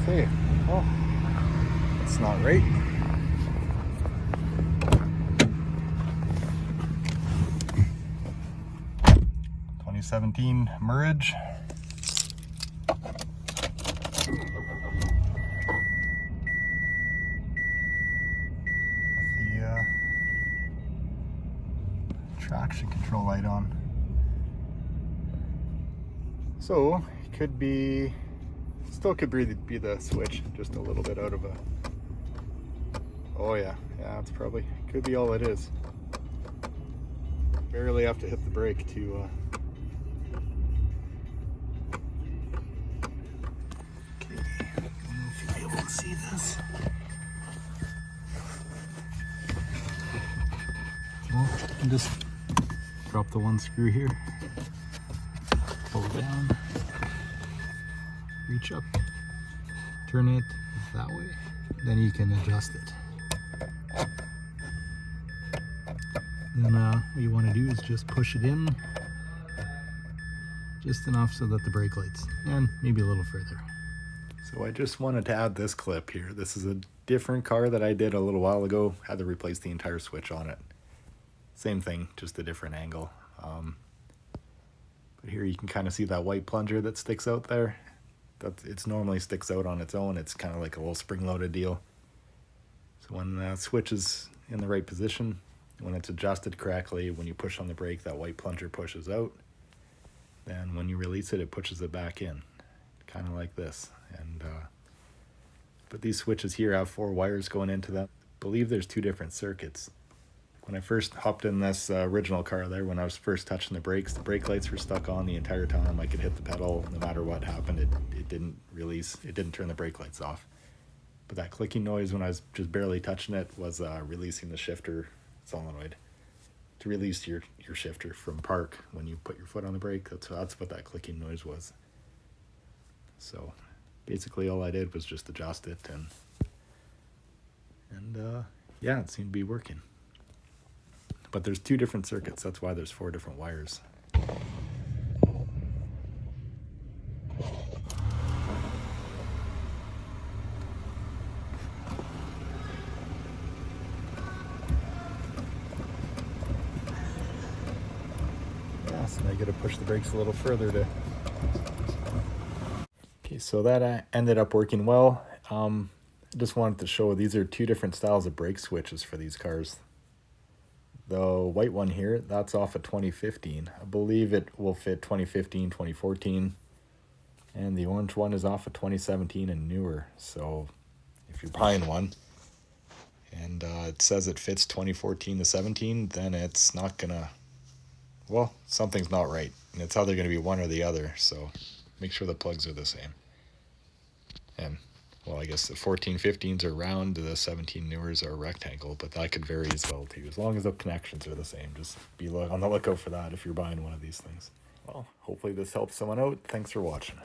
Say, oh, that's not right. '17 Mirage. With the traction control light on. So it could be, still could be the switch, just a little bit out of a. Oh yeah, that's probably could be all it is. Barely have to hit the brake to. Okay, I don't know if you'll be able to see this. Well, you can just drop the one screw here, pull it down, reach up, turn it that way, then you can adjust it. Then what you want to do is just push it in just enough so that the brake lights, and maybe a little further. So I just wanted to add this clip here. This is a different car that I did a little while ago. Had to replace the entire switch on it. Same thing, just a different angle. But here you can kind of see that white plunger that sticks out there. It's normally sticks out on its own. It's kind of like a little spring-loaded deal. So when the switch is in the right position, when it's adjusted correctly, when you push on the brake, that white plunger pushes out. Then when you release it, it pushes it back in, kind of like this. And but these switches here have 4 wires going into them. I believe there's 2 different circuits. When I first hopped in this original car there, when I was first touching the brakes, the brake lights were stuck on the entire time. I could hit the pedal no matter what happened. It didn't release, it didn't turn the brake lights off. But that clicking noise when I was just barely touching it was releasing the shifter solenoid. To release your shifter from park when you put your foot on the brake, that's what that clicking noise was. So basically all I did was just adjust it, and yeah, it seemed to be working. But there's 2 different circuits, that's why there's 4 different wires. Yeah, so I got to push the brakes a little further to. Okay, so that ended up working well. I just wanted to show these are 2 different styles of brake switches for these cars. The white one here, that's off of 2015. I believe it will fit 2015, 2014. And the orange one is off of 2017 and newer. So if you're buying one and it says it fits 2014 to 17, then it's not gonna, well, something's not right. And it's either gonna be one or the other. So make sure the plugs are the same. And well, I guess the 14, 15s are round, the 17 newers are rectangle, but that could vary as well too. As long as the connections are the same, just be on the lookout for that if you're buying one of these things. Well, hopefully this helps someone out. Thanks for watching.